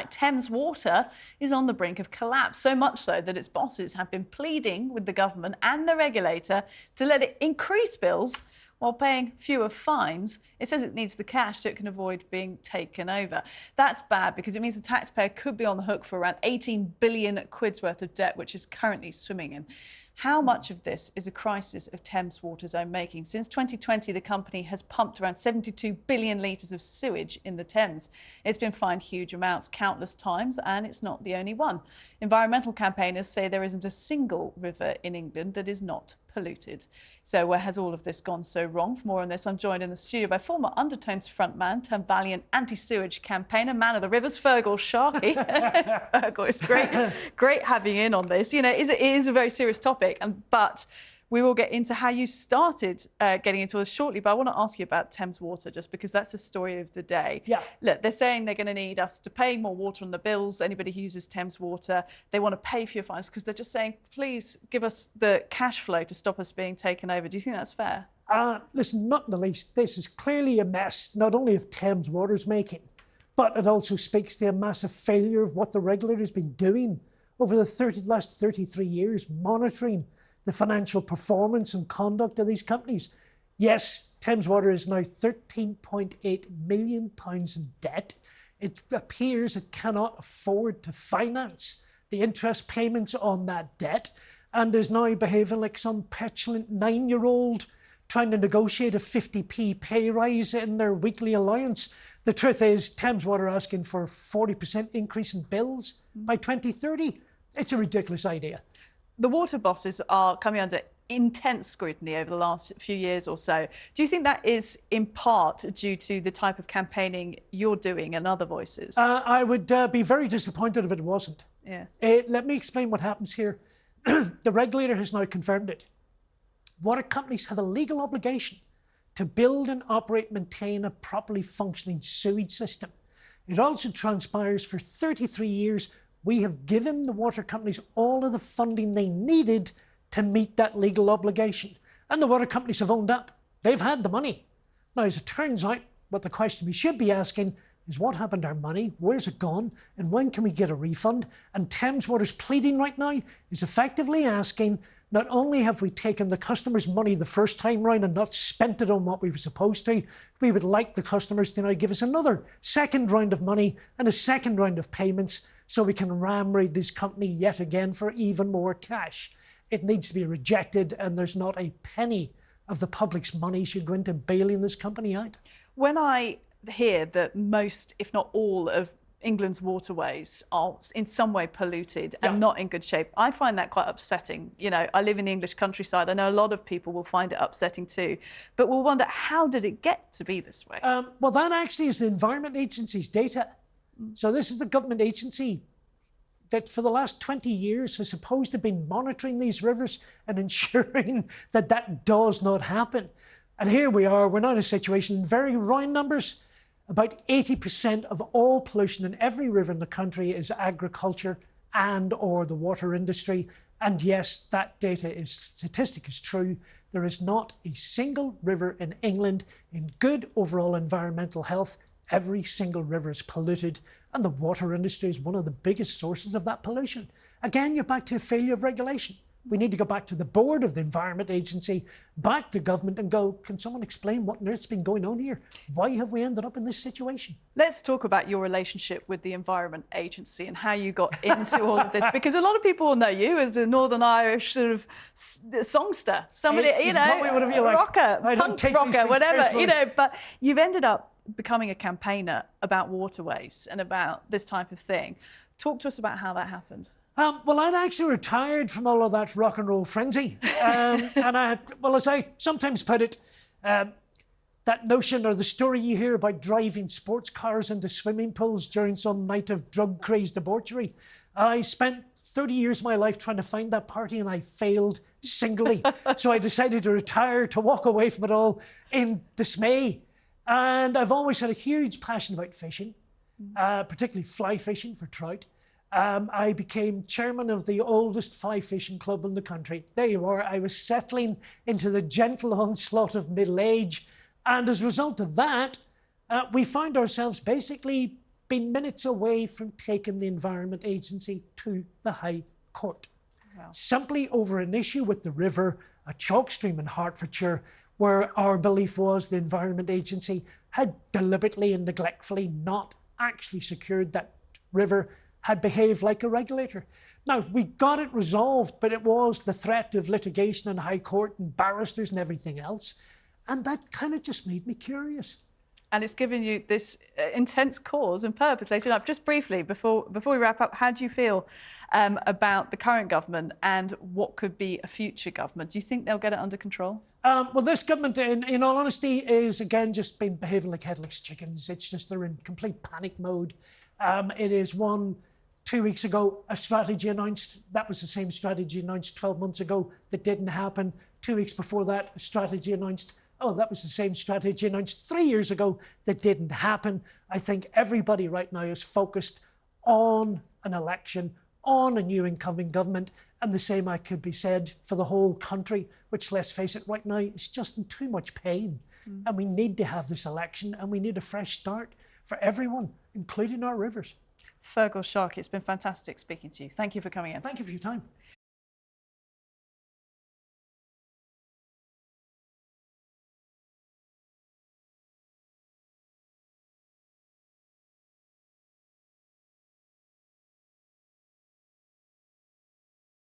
Thames Water is on the brink of collapse, so much so that its bosses have been pleading with the government and the regulator to let it increase bills while paying fewer fines. It says it needs the cash so it can avoid being taken over. That's bad because it means the taxpayer could be on the hook for around 18 billion quid's worth of debt, which is currently swimming in. How much of this is a crisis of Thames Water's own making? Since 2020, the company has pumped around 72 billion litres of sewage in the Thames. It's been fined huge amounts countless times, and it's not the only one. Environmental campaigners say there isn't a single river in England that is not polluted. So where has all of this gone so wrong? For more on this, I'm joined in the studio by former Undertones frontman turned valiant anti-sewage campaigner, man of the rivers, Feargal Sharkey. Feargal, it's great having you in on this. You know, it is a very serious topic, but we will get into how you started getting into it shortly. But I want to ask you about Thames Water, just because that's the story of the day. Yeah. Look, they're saying they're going to need us to pay more water on the bills. Anybody who uses Thames Water, they want to pay for your fines because they're just saying, please give us the cash flow to stop us being taken over. Do you think that's fair? Listen, not in the least. This is clearly a mess, not only of Thames Water's making, but it also speaks to a massive failure of what the regulator's been doing over the last 33 years, monitoring the financial performance and conduct of these companies. Yes, Thames Water is now £13.8 million in debt. It appears it cannot afford to finance the interest payments on that debt and is now behaving like some petulant 9-year-old trying to negotiate a 50p pay rise in their weekly allowance. The truth is, Thames Water asking for a 40% increase in bills by 2030. It's a ridiculous idea. The water bosses are coming under intense scrutiny over the last few years or so. Do you think that is in part due to the type of campaigning you're doing and other voices? I would be very disappointed if it wasn't. Yeah. Let me explain what happens here. The regulator has now confirmed it. Water companies have a legal obligation to build and operate and maintain a properly functioning sewage system. It also transpires for 33 years we have given the water companies all of the funding they needed to meet that legal obligation. And the water companies have owned up. They've had the money. Now, as it turns out, what the question we should be asking is what happened to our money? Where's it gone? And when can we get a refund? And Thames Water's pleading right now is effectively asking, not only have we taken the customers' money the first time round and not spent it on what we were supposed to, we would like the customers to now give us another second round of money and a second round of payments so we can ram raid this company yet again for even more cash. It needs to be rejected, and there's not a penny of the public's money should go into bailing this company out. When I hear that most, if not all, of England's waterways are in some way polluted and not in good shape, I find that quite upsetting. You know, I live in the English countryside. I know a lot of people will find it upsetting too, but we'll wonder, how did it get to be this way? Well, that actually is the Environment Agency's data. So this is the government agency that for the last 20 years has supposed to have been monitoring these rivers and ensuring that that does not happen. And here we are, we're now in a situation, in very round numbers, about 80% of all pollution in every river in the country is agriculture and or the water industry. And yes, that statistic is true. There is not a single river in England in good overall environmental health. Every single river is polluted, and the water industry is one of the biggest sources of that pollution. Again, you're back to a failure of regulation. We need to go back to the board of the Environment Agency, back to government and go, can someone explain what on earth's been going on here? Why have we ended up in this situation? Let's talk about your relationship with the Environment Agency and how you got into all of this, because a lot of people will know you as a Northern Irish sort of songster, somebody, you know, rocker, punk rocker, whatever, you know, but you've ended up becoming a campaigner about waterways and about this type of thing. Talk to us about how that happened. Well, I'd actually retired from all of that rock and roll frenzy. And as I sometimes put it, that notion or the story you hear about driving sports cars into swimming pools during some night of drug-crazed debauchery. I spent 30 years of my life trying to find that party and I failed singly. So I decided to retire, to walk away from it all in dismay. And I've always had a huge passion about fishing, particularly fly fishing for trout. I became chairman of the oldest fly fishing club in the country. There you are. I was settling into the gentle onslaught of middle age. And as a result of that, we found ourselves basically been minutes away from taking the Environment Agency to the High Court. Wow. Simply over an issue with the river, a chalk stream in Hertfordshire, where our belief was the Environment Agency had deliberately and neglectfully not actually secured that river had behaved like a regulator. Now, we got it resolved, but it was the threat of litigation in High Court and barristers and everything else. And that kind of just made me curious. And it's given you this intense cause and purpose later on. Just briefly, before we wrap up, how do you feel about the current government and what could be a future government? Do you think they'll get it under control? Well, this government, in all honesty, is again just been behaving like headless chickens. It's just they're in complete panic mode. It is 2 weeks ago, a strategy announced. That was the same strategy announced 12 months ago that didn't happen. 2 weeks before that, a strategy announced. Oh, that was the same strategy announced 3 years ago that didn't happen. I think everybody right now is focused on an election, on a new incoming government, and the same could be said for the whole country, which, let's face it, right now is just in too much pain. And we need to have this election, and we need a fresh start for everyone, including our rivers. Feargal Sharkey, it's been fantastic speaking to you. Thank you for coming in. Thank you for your time.